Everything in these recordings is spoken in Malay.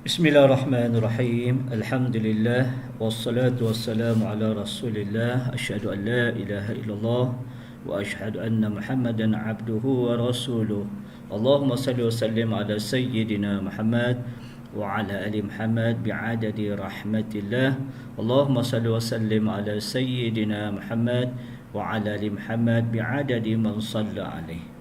Bismillahirrahmanirrahim. Alhamdulillah wassalatu wassalamu ala Rasulillah. Asyhadu an la ilaha illallah wa asyhadu anna Muhammadan abduhu wa rasuluh. Allahumma salli wa sallim ala sayyidina Muhammad wa ala ali Muhammad bi'adadi rahmatillah. Allahumma salli wa sallim ala sayyidina Muhammad wa ala ali Muhammad bi'adadi man shalla alaihi.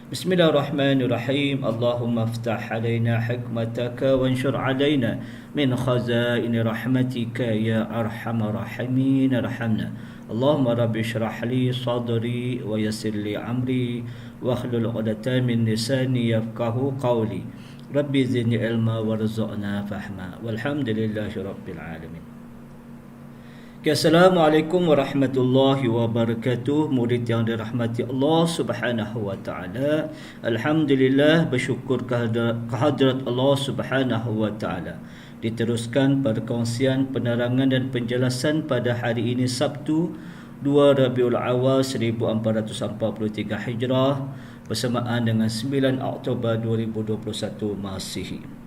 Bismillahirrahmanirrahim. Allahumma aftah alaina hikmataka wanshur alaina min khazain rahmatika ya arhamar rahimin arhamna. Allahumma rabbi shrah li sadri wa yassir li amri wa hlul 'uqdatam min lisani yafqahu qawli. Rabbi zidni ilma warzuqna fahma. Walhamdulillahi rabbil alamin. Assalamualaikum warahmatullahi wabarakatuh. Murid yang dirahmati Allah Subhanahu wa taala. Alhamdulillah, bersyukur kehadrat Allah Subhanahu wa taala. Diteruskan perkongsian penerangan dan penjelasan pada hari ini Sabtu 2 Rabiul Awal 1443 Hijrah bersamaan dengan 9 Oktober 2021 Masihi.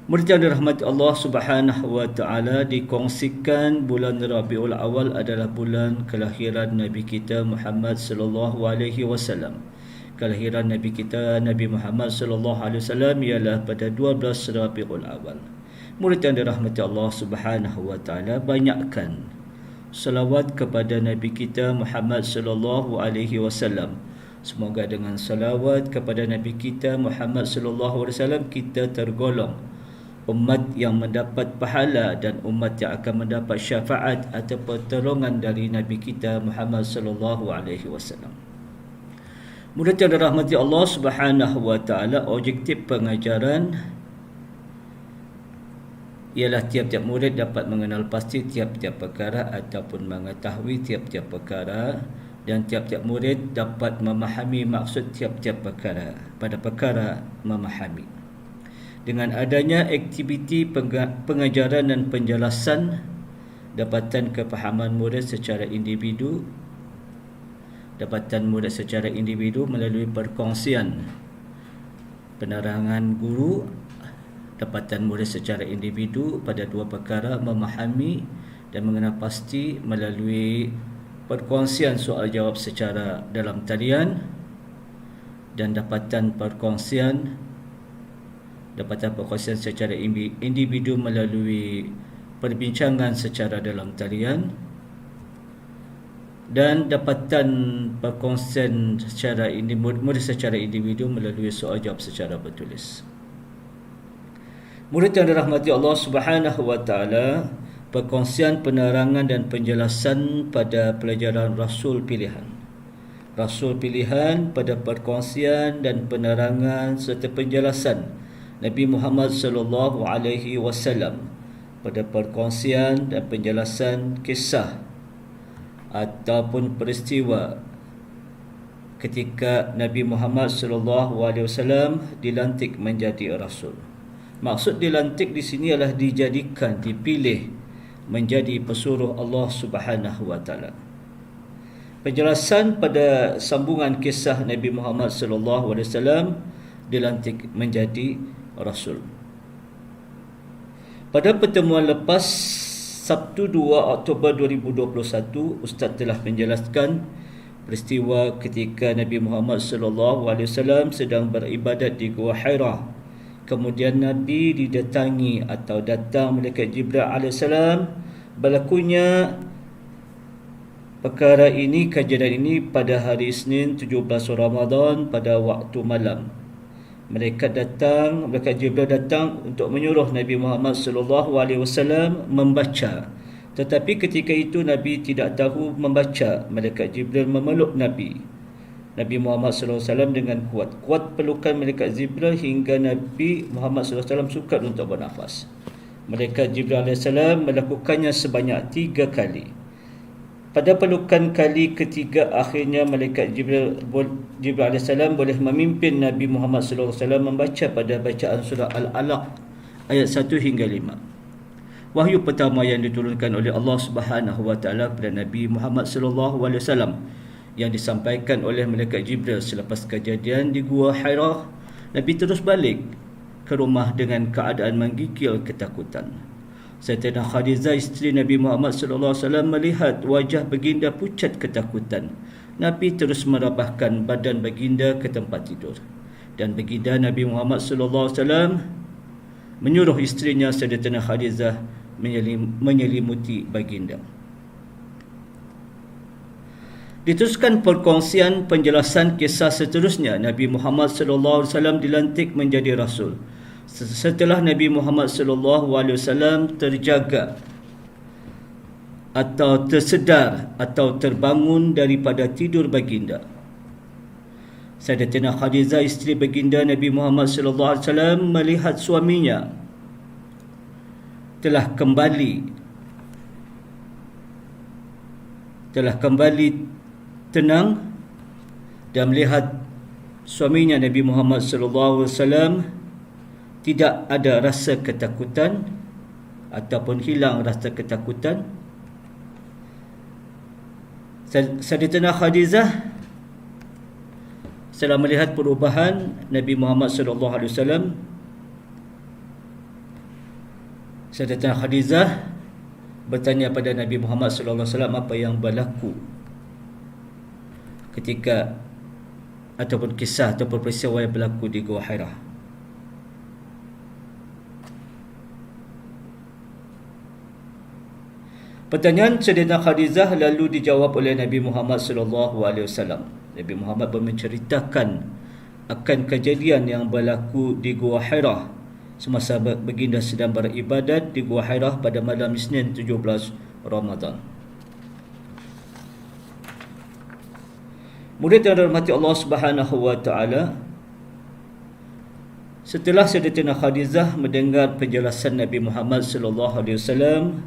Murid yang dirahmati Allah Subhanahu wa taala, dikongsikan bulan Rabiul Awal adalah bulan kelahiran Nabi kita Muhammad sallallahu alaihi wasallam. Kelahiran Nabi kita Nabi Muhammad sallallahu alaihi wasallam ialah pada 12 Rabiul Awal. Murid yang dirahmati Allah Subhanahu wa taala, banyakkan selawat kepada Nabi kita Muhammad sallallahu alaihi wasallam. Semoga dengan selawat kepada Nabi kita Muhammad sallallahu alaihi wasallam kita tergolong umat yang mendapat pahala dan umat yang akan mendapat syafaat atau pertolongan dari Nabi kita Muhammad sallallahu alaihi wasallam. Murid yang dirahmati Allah Subhanahu wa taala, objektif pengajaran ialah tiap-tiap murid dapat mengenal pasti tiap-tiap perkara ataupun mengetahui tiap-tiap perkara, dan tiap-tiap murid dapat memahami maksud tiap-tiap perkara pada perkara memahami. Dengan adanya aktiviti pengajaran dan penjelasan, dapatan kefahaman murid secara individu melalui perkongsian penerangan guru, dapatan murid secara individu pada dua perkara memahami dan mengenal pasti melalui perkongsian soal jawab secara dalam talian, dan dapatan perkongsian secara individu melalui perbincangan secara dalam talian, dan dapatan perkongsian secara individu melalui soal jawab secara bertulis. Murid yang dirahmati Allah Subhanahu wa taala, perkongsian penerangan dan penjelasan pada pelajaran Rasul pilihan pada perkongsian dan penerangan serta penjelasan Nabi Muhammad sallallahu alaihi wasallam pada perkongsian dan penjelasan kisah ataupun peristiwa ketika Nabi Muhammad sallallahu alaihi wasallam dilantik menjadi rasul. Maksud dilantik di sini adalah dipilih menjadi pesuruh Allah Subhanahu wa taala. Penjelasan pada sambungan kisah Nabi Muhammad sallallahu alaihi wasallam dilantik menjadi Rasul. Pada pertemuan lepas Sabtu 2 Oktober 2021, Ustaz telah menjelaskan peristiwa ketika Nabi Muhammad sallallahu alaihi wasallam sedang beribadat di Gua Hira. Kemudian Nabi didatangi atau datang malaikat Jibril alaihissalam. Berlakunya perkara ini, kejadian ini pada hari Isnin 17 Ramadan pada waktu malam. Malaikat Jibril datang untuk menyuruh Nabi Muhammad sallallahu alaihi wasallam membaca. Tetapi ketika itu Nabi tidak tahu membaca. Malaikat Jibril memeluk Nabi Muhammad sallallahu alaihi wasallam dengan kuat pelukan malaikat Jibril hingga Nabi Muhammad sallallahu alaihi wasallam sukar untuk bernafas. Malaikat Jibril alaihissalam melakukannya sebanyak 3 kali. Pada pelukan kali ketiga akhirnya malaikat Jibril alaihissalam boleh memimpin Nabi Muhammad sallallahu alaihi wasallam membaca pada bacaan surah Al-Alaq ayat 1 hingga 5. Wahyu pertama yang diturunkan oleh Allah Subhanahu wa taala kepada Nabi Muhammad sallallahu alaihi wasallam yang disampaikan oleh malaikat Jibril selepas kejadian di Gua Hira. Nabi terus balik ke rumah dengan keadaan menggigil ketakutan. Sayyidatina Khadijah isteri Nabi Muhammad sallallahu alaihi wasallam melihat wajah baginda pucat ketakutan. Nabi terus merabahkan badan baginda ke tempat tidur. Dan baginda Nabi Muhammad sallallahu alaihi wasallam menyuruh isterinya Sayyidatina Khadijah menyelimuti baginda. Diteruskan perkongsian penjelasan kisah seterusnya. Nabi Muhammad sallallahu alaihi wasallam dilantik menjadi rasul. Setelah Nabi Muhammad sallallahu alaihi wasallam terjaga atau tersedar atau terbangun daripada tidur baginda, Sayyidatina Khadijah isteri baginda Nabi Muhammad sallallahu alaihi wasallam melihat suaminya telah kembali tenang dan melihat suaminya Nabi Muhammad sallallahu alaihi wasallam tidak ada rasa ketakutan ataupun hilang rasa ketakutan. Sayyidatina Khadijah setelah melihat perubahan Nabi Muhammad sallallahu alaihi wasallam, Sayyidatina Khadijah bertanya pada Nabi Muhammad sallallahu alaihi wasallam apa yang berlaku ketika ataupun kisah ataupun peristiwa yang berlaku di Gua Hira. Pertanyaan Sayyidatina Khadijah lalu dijawab oleh Nabi Muhammad sallallahu alaihi wasallam. Nabi Muhammad pun menceritakan akan kejadian yang berlaku di Gua Hira semasa baginda sedang beribadat di Gua Hira pada malam Isnin 17 Ramadan. Murid yang dirahmati Allah Subhanahu wa taala, setelah Sayyidatina Khadijah mendengar penjelasan Nabi Muhammad sallallahu alaihi wasallam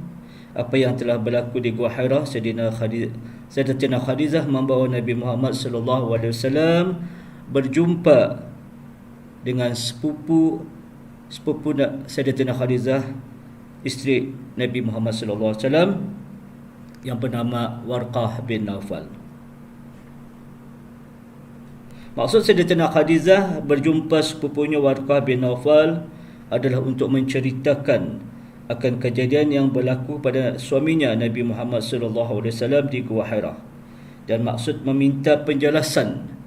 apa yang telah berlaku di Gua Hira, Sayyidatina Khadijah membawa Nabi Muhammad sallallahu alaihi wasallam berjumpa dengan sepupu Sayyidatina Khadijah isteri Nabi Muhammad sallallahu alaihi wasallam yang bernama Warqah bin Naufal. Maksud Sayyidatina Khadijah berjumpa sepupunya Warqah bin Naufal adalah untuk menceritakan akan kejadian yang berlaku pada suaminya Nabi Muhammad sallallahu alaihi wasallam di Gua Hira, dan maksud meminta penjelasan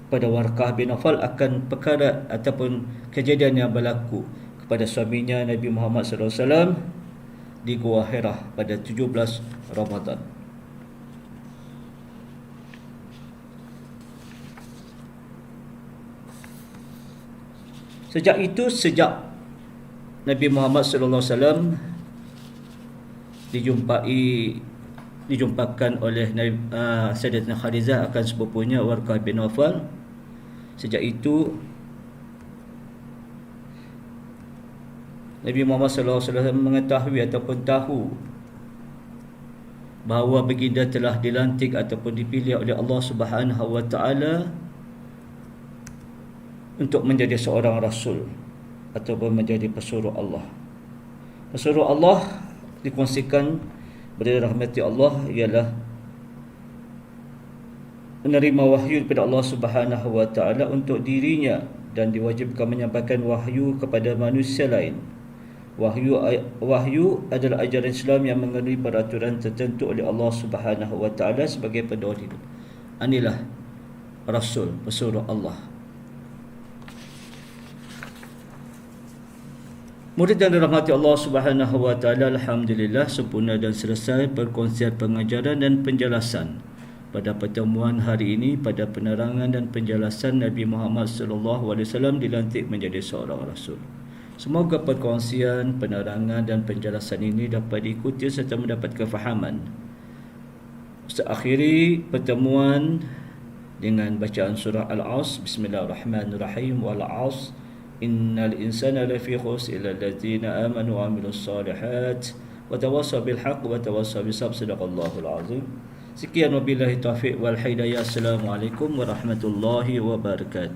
pada Warqah bin Naufal akan perkara ataupun kejadian yang berlaku kepada suaminya Nabi Muhammad sallallahu alaihi wasallam di Gua Hira pada 17 Ramadan. Sejak Nabi Muhammad sallallahu alaihi wasallam dijumpakan oleh Sayyidatina Khadijah akan sepupunya Warqah bin Naufal. Sejak itu Nabi Muhammad sallallahu alaihi wasallam mengetahui ataupun tahu bahawa baginda telah dilantik ataupun dipilih oleh Allah Subhanahu wa taala untuk menjadi seorang rasul ataupun menjadi pesuruh Allah. Pesuruh Allah dikongsikan berdiri rahmati Allah ialah menerima wahyu daripada Allah Subhanahu wa taala untuk dirinya dan diwajibkan menyampaikan wahyu kepada manusia lain. Wahyu adalah ajaran Islam yang mengandungi peraturan tertentu oleh Allah Subhanahu wa taala sebagai pendoa hidup. Inilah rasul pesuruh Allah. Murid yang dirahmati Allah Subhanahu wa taala, alhamdulillah sempurna dan selesai perkongsian pengajaran dan penjelasan pada pertemuan hari ini pada penerangan dan penjelasan Nabi Muhammad sallallahu alaihi wasallam dilantik menjadi seorang rasul. Semoga perkongsian, penerangan dan penjelasan ini dapat diikuti serta mendapat kefahaman. Ustaz akhiri pertemuan dengan bacaan surah Al-Asr. Bismillahirrahmanirrahim. Wal-'asr innal insana lafi khusr illa alladziina aamanu wa 'amilus shalihaat wa tawassaw bil haqq wa tawassaw bis sabr. Shadaqallahul azim. Sekian wabillahi taufiq wal hidayah. Assalamualaikum warahmatullahi wabarakatuh.